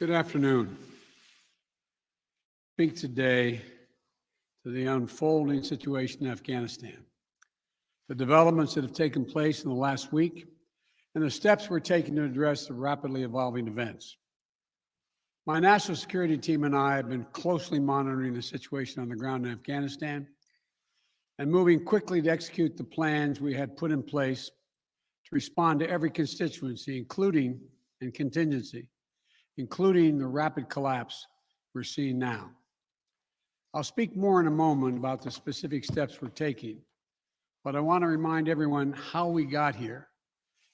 Good afternoon. Speak today to the unfolding situation in Afghanistan, the developments that have taken place in the last week, and the steps we're taking to address the rapidly evolving events. My national security team and I have been closely monitoring the situation on the ground in Afghanistan and moving quickly to execute the plans we had put in place to respond to every constituency, including and contingency, including the rapid collapse we're seeing now. I'll speak more in a moment about the specific steps we're taking, but I want to remind everyone how we got here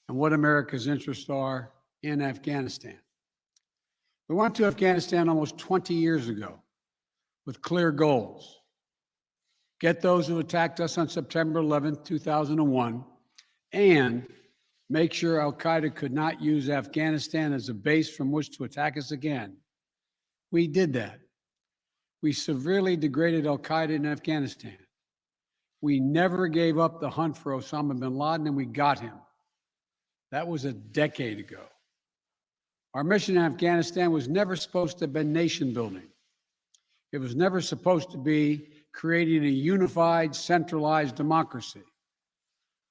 and what America's interests are in Afghanistan. We went to Afghanistan almost 20 years ago with clear goals. Get those who attacked us on September 11, 2001, and make sure al-Qaeda could not use Afghanistan as a base from which to attack us again. We did that. We severely degraded al-Qaeda in Afghanistan. We never gave up the hunt for Osama bin Laden, and we got him. That was a decade ago. Our mission in Afghanistan was never supposed to have been nation building. It was never supposed to be creating a unified, centralized democracy.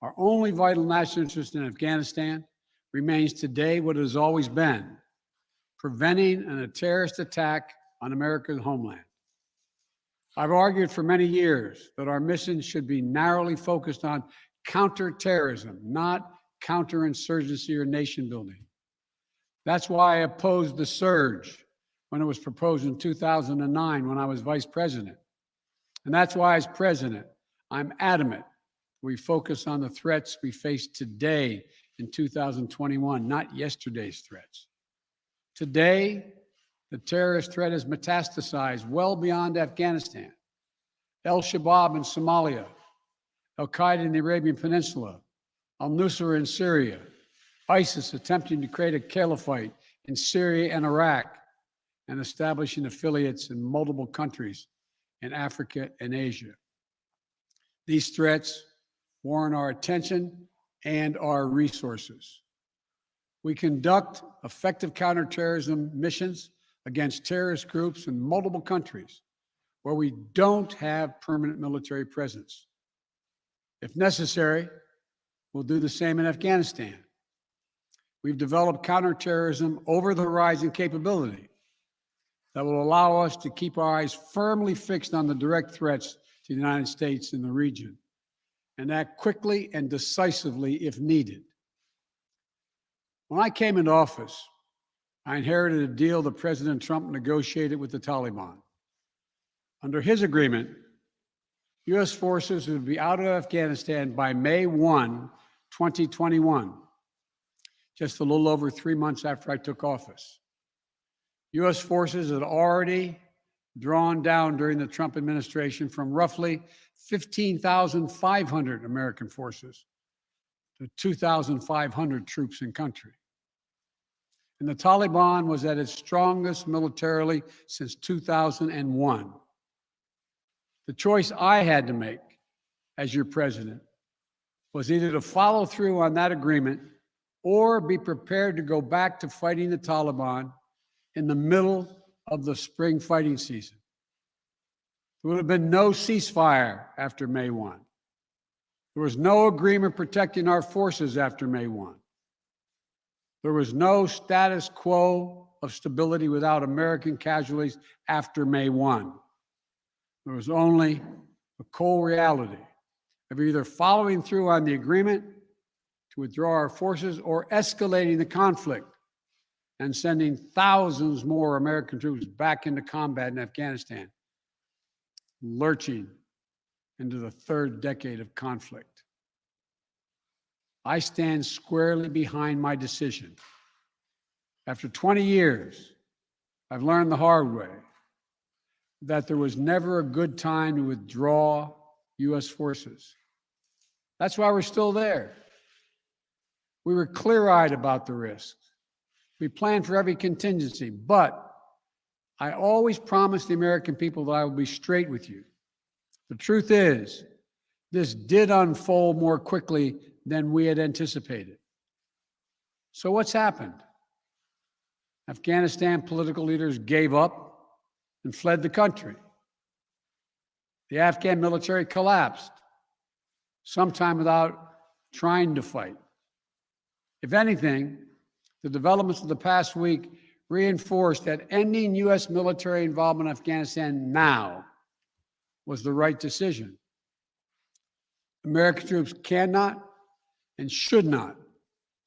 Our only vital national interest in Afghanistan remains today what it has always been: preventing a terrorist attack on America's homeland. I've argued for many years that our mission should be narrowly focused on counterterrorism, not counterinsurgency or nation building. That's why I opposed the surge when it was proposed in 2009 when I was vice president. And that's why, as president, I'm adamant we focus on the threats we face today in 2021, not yesterday's threats. Today, the terrorist threat has metastasized well beyond Afghanistan. Al-Shabaab in Somalia, al-Qaeda in the Arabian Peninsula, al-Nusra in Syria, ISIS attempting to create a caliphate in Syria and Iraq, and establishing affiliates in multiple countries in Africa and Asia. These threats warrant our attention and our resources. We conduct effective counterterrorism missions against terrorist groups in multiple countries where we don't have permanent military presence. If necessary, we'll do the same in Afghanistan. We've developed counterterrorism over-the-horizon capability that will allow us to keep our eyes firmly fixed on the direct threats to the United States and the region, and act quickly and decisively if needed. When I came into office, I inherited a deal that President Trump negotiated with the Taliban. Under his agreement, U.S. forces would be out of Afghanistan by May 1, 2021, just a little over 3 months after I took office. U.S. forces had already drawn down during the Trump administration from roughly 15,500 American forces to 2,500 troops in country. And the Taliban was at its strongest militarily since 2001. The choice I had to make as your president was either to follow through on that agreement or be prepared to go back to fighting the Taliban in the middle of the spring fighting season. There would have been no ceasefire after May 1. There was no agreement protecting our forces after May 1. There was no status quo of stability without American casualties after May 1. There was only a cold reality of either following through on the agreement to withdraw our forces or escalating the conflict and sending thousands more American troops back into combat in Afghanistan, lurching into the third decade of conflict. I stand squarely behind my decision. After 20 years, I've learned the hard way that there was never a good time to withdraw U.S. forces. That's why we're still there. We were clear-eyed about the risks. We planned for every contingency, but I always promised the American people that I would be straight with you. The truth is, this did unfold more quickly than we had anticipated. So what's happened? Afghanistan political leaders gave up and fled the country. The Afghan military collapsed, sometime without trying to fight. If anything, the developments of the past week reinforced that ending U.S. military involvement in Afghanistan now was the right decision. American troops cannot and should not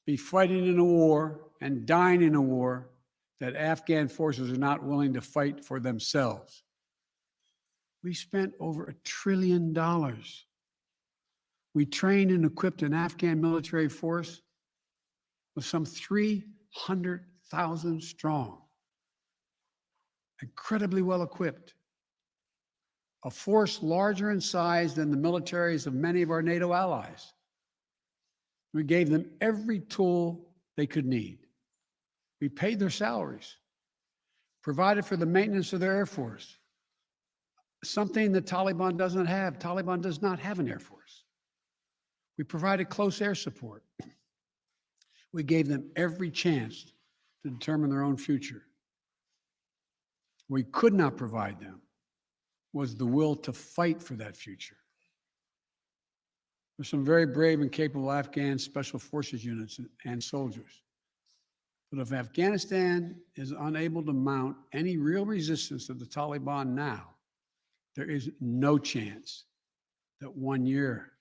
be fighting in a war and dying in a war that Afghan forces are not willing to fight for themselves. We spent over $1 trillion. We trained and equipped an Afghan military force with some 300,000 strong, incredibly well equipped, a force larger in size than the militaries of many of our NATO allies. We gave them every tool they could need. We paid their salaries, provided for the maintenance of their Air Force, something the Taliban doesn't have. Taliban does not have an Air Force. We provided close air support. We gave them every chance to determine their own future. We could not provide them was the will to fight for that future. There's some very brave and capable Afghan special forces units and soldiers. But if Afghanistan is unable to mount any real resistance to the Taliban now, there is no chance that 1 year,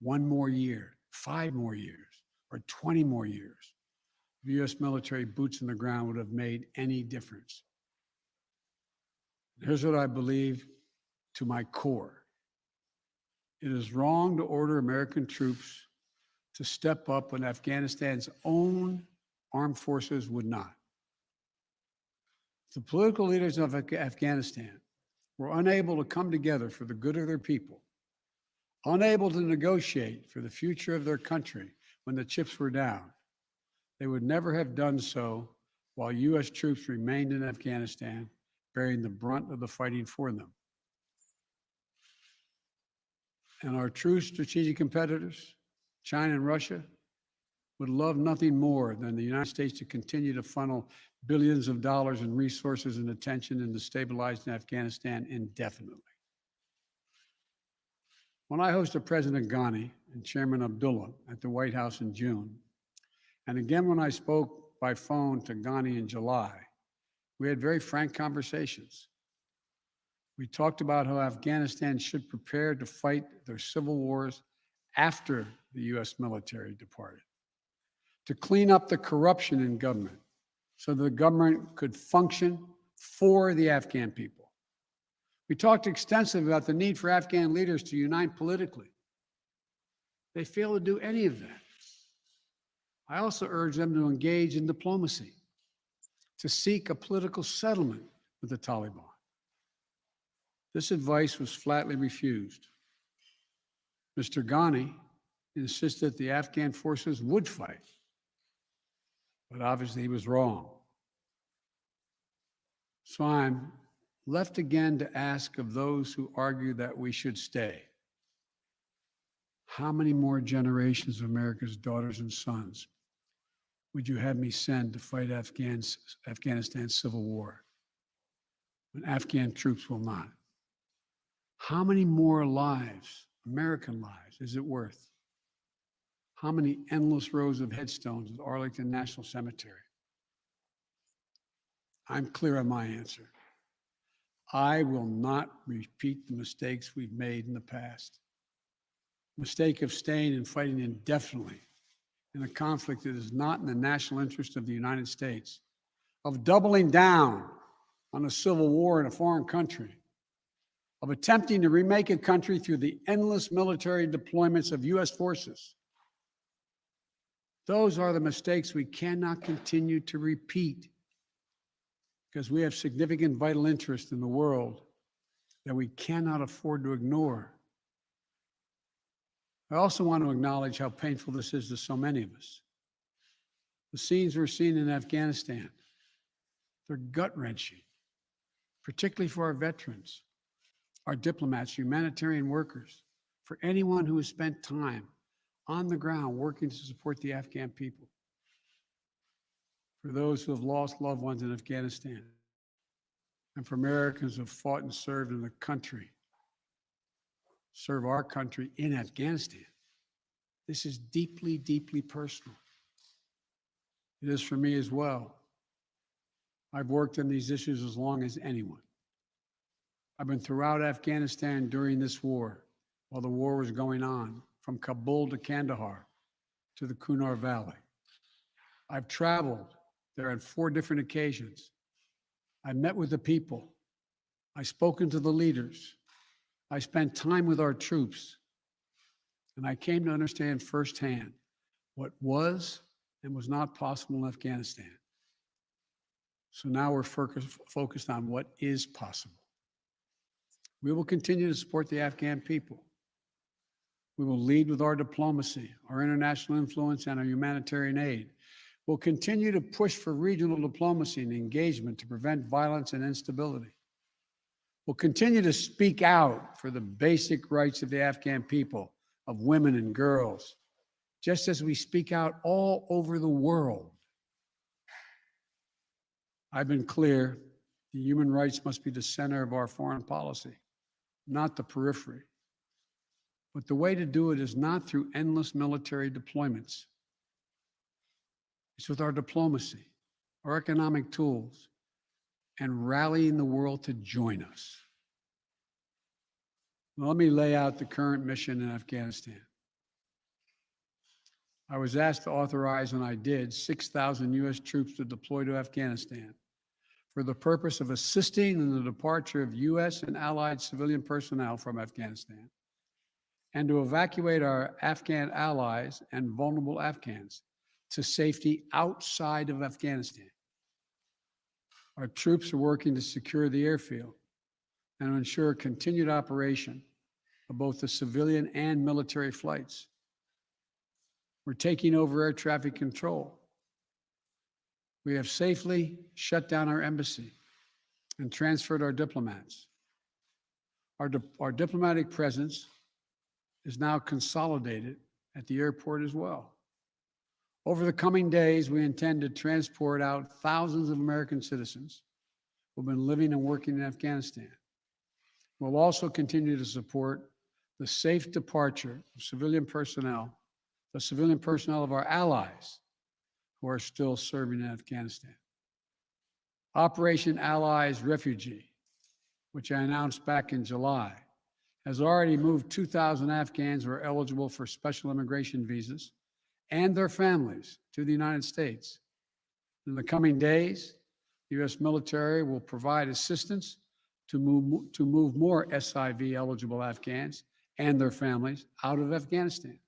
1 more year, 5 more years, or 20 more years, the U.S. military boots on the ground would have made any difference. Here's what I believe to my core. It is wrong to order American troops to step up when Afghanistan's own armed forces would not. The political leaders of Afghanistan were unable to come together for the good of their people, unable to negotiate for the future of their country when the chips were down. They would never have done so while U.S. troops remained in Afghanistan, bearing the brunt of the fighting for them. And our true strategic competitors, China and Russia, would love nothing more than the United States to continue to funnel billions of dollars in resources and attention into stabilizing Afghanistan indefinitely. When I hosted President Ghani and Chairman Abdullah at the White House in June, and again when I spoke by phone to Ghani in July, we had very frank conversations. We talked about how Afghanistan should prepare to fight their civil wars after the U.S. military departed, to clean up the corruption in government so the government could function for the Afghan people. We talked extensively about the need for Afghan leaders to unite politically. They fail to do any of that. I also urged them to engage in diplomacy, to seek a political settlement with the Taliban. This advice was flatly refused. Mr. Ghani insisted the Afghan forces would fight, but obviously he was wrong. So I'm left again to ask of those who argue that we should stay, how many more generations of America's daughters and sons would you have me send to fight Afghanistan's civil war when Afghan troops will not? How many more lives, American lives, is it worth? How many endless rows of headstones at Arlington National Cemetery? I'm clear on my answer. I will not repeat the mistakes we've made in the past. Mistake of staying and fighting indefinitely in a conflict that is not in the national interest of the United States, of doubling down on a civil war in a foreign country, of attempting to remake a country through the endless military deployments of U.S. forces. Those are the mistakes we cannot continue to repeat because we have significant vital interest in the world that we cannot afford to ignore. I also want to acknowledge how painful this is to so many of us. The scenes we're seeing in Afghanistan, they're gut-wrenching, particularly for our veterans, our diplomats, humanitarian workers, for anyone who has spent time on the ground working to support the Afghan people. for those who have lost loved ones in Afghanistan, and for Americans who have fought and served in the country, serve our country in Afghanistan. This is deeply, deeply personal. It is for me as well. I've worked on these issues as long as anyone. I've been throughout Afghanistan during this war, while the war was going on, from Kabul to Kandahar to the Kunar Valley. I've traveled there on 4 different occasions. I met with the people. I've spoken to the leaders. I spent time with our troops. And I came to understand firsthand what was and was not possible in Afghanistan. So now we're focused on what is possible. We will continue to support the Afghan people. We will lead with our diplomacy, our international influence, and our humanitarian aid. We'll continue to push for regional diplomacy and engagement to prevent violence and instability. We'll continue to speak out for the basic rights of the Afghan people, of women and girls, just as we speak out all over the world. I've been clear, the human rights must be the center of our foreign policy, not the periphery. But the way to do it is not through endless military deployments. It's with our diplomacy, our economic tools, and rallying the world to join us. Well, let me lay out the current mission in Afghanistan. I was asked to authorize, and I did, 6,000 U.S. troops to deploy to Afghanistan for the purpose of assisting in the departure of U.S. and allied civilian personnel from Afghanistan, and to evacuate our Afghan allies and vulnerable Afghans to safety outside of Afghanistan. Our troops are working to secure the airfield and to ensure continued operation of both the civilian and military flights. We're taking over air traffic control. We have safely shut down our embassy and transferred our diplomats. Our diplomatic presence is now consolidated at the airport as well. Over the coming days, we intend to transport out thousands of American citizens who have been living and working in Afghanistan. We'll also continue to support the safe departure of civilian personnel, the civilian personnel of our allies who are still serving in Afghanistan. Operation Allies Refugee, which I announced back in July, has already moved 2,000 Afghans who are eligible for special immigration visas and their families to the United States. In the coming days, the U.S. military will provide assistance to move more SIV-eligible Afghans and their families out of Afghanistan.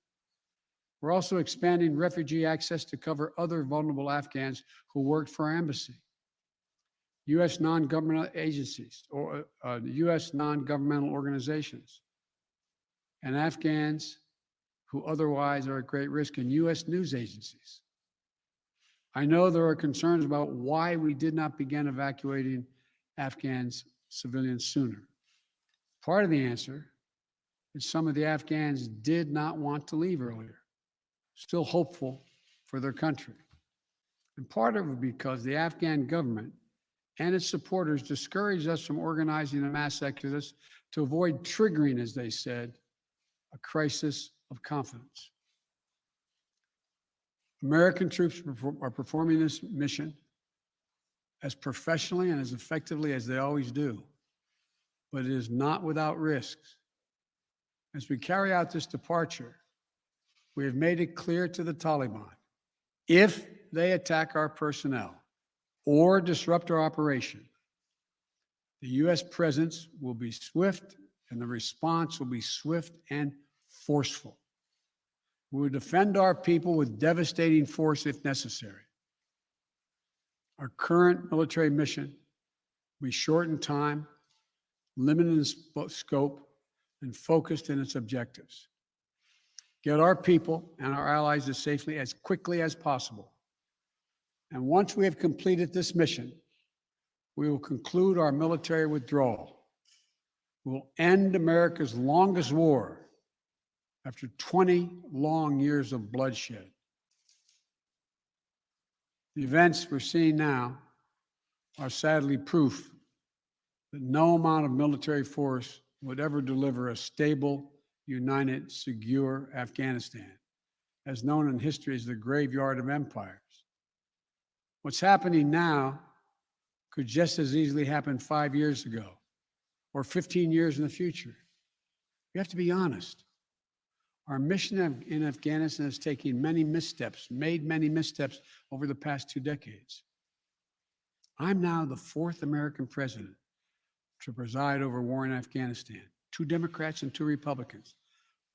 We're also expanding refugee access to cover other vulnerable Afghans who worked for our embassy, U.S. non-governmental agencies, or U.S. non-governmental organizations, and Afghans who otherwise are at great risk, in U.S. news agencies. I know there are concerns about why we did not begin evacuating Afghans civilians sooner. Part of the answer is some of the Afghans did not want to leave earlier, still hopeful for their country. And part of it because the Afghan government and its supporters discouraged us from organizing a mass exodus to avoid triggering, as they said, a crisis of confidence. American troops are performing this mission as professionally and as effectively as they always do, but it is not without risks. As we carry out this departure, we have made it clear to the Taliban, if they attack our personnel or disrupt our operation, the U.S. presence will be swift and the response will be swift and forceful. We will defend our people with devastating force if necessary. Our current military mission will be short in time, limited in scope, and focused in its objectives. Get our people and our allies to safely as quickly as possible. And once we have completed this mission, we will conclude our military withdrawal. We will end America's longest war after 20 long years of bloodshed. The events we're seeing now are sadly proof that no amount of military force would ever deliver a stable, united, secure Afghanistan, as known in history as the graveyard of empires. What's happening now could just as easily happen 5 years ago or 15 years in the future. We have to be honest. Our mission in Afghanistan is taking many missteps, made many missteps over the past 2 decades. I'm now the 4th American president to preside over war in Afghanistan, 2 Democrats and 2 Republicans.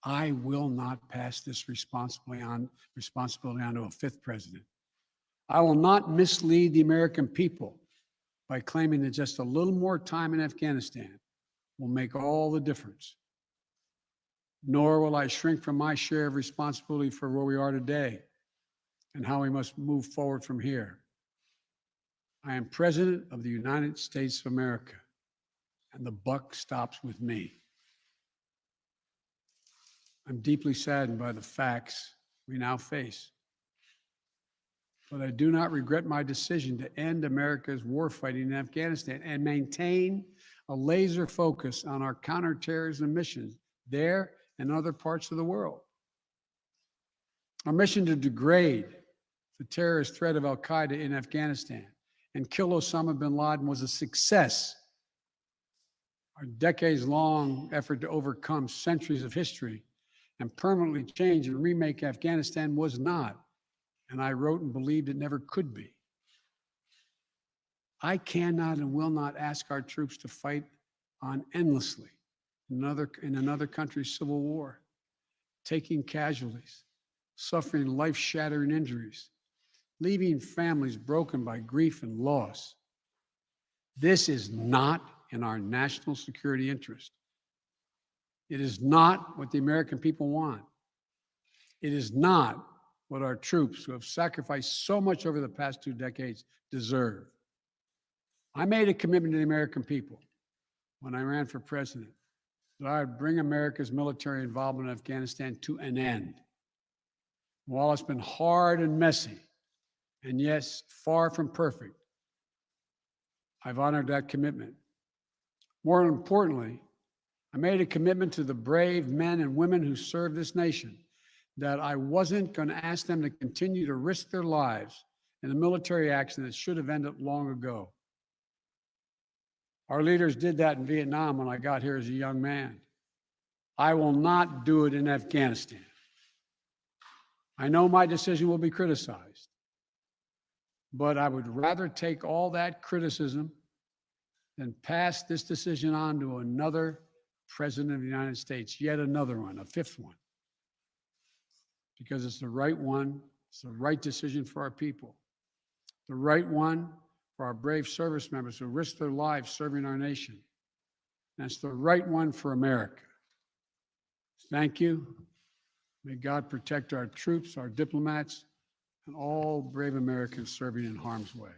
I will not pass this responsibility on to a 5th president. I will not mislead the American people by claiming that just a little more time in Afghanistan will make all the difference. Nor will I shrink from my share of responsibility for where we are today and how we must move forward from here. I am President of the United States of America, and the buck stops with me. I'm deeply saddened by the facts we now face, but I do not regret my decision to end America's warfighting in Afghanistan and maintain a laser focus on our counterterrorism missions there and other parts of the world. Our mission to degrade the terrorist threat of al-Qaeda in Afghanistan and kill Osama bin Laden was a success. Our decades-long effort to overcome centuries of history and permanently change and remake Afghanistan was not, and I wrote and believed it never could be. I cannot and will not ask our troops to fight on endlessly in another country's civil war, taking casualties, suffering life-shattering injuries, leaving families broken by grief and loss. This is not in our national security interest. It is not what the American people want. It is not what our troops, who have sacrificed so much over the past 2 decades, deserve. I made a commitment to the American people when I ran for president that I would bring America's military involvement in Afghanistan to an end. While it's been hard and messy, and yes, far from perfect, I've honored that commitment. More importantly, I made a commitment to the brave men and women who serve this nation that I wasn't going to ask them to continue to risk their lives in a military action that should have ended long ago. Our leaders did that in Vietnam when I got here as a young man. I will not do it in Afghanistan. I know my decision will be criticized, but I would rather take all that criticism than pass this decision on to another president of the United States, yet another one, a 5th one, because it's the right one, it's the right decision for our people, the right one for our brave service members who risk their lives serving our nation, and it's the right one for America. Thank you. May God protect our troops, our diplomats, and all brave Americans serving in harm's way.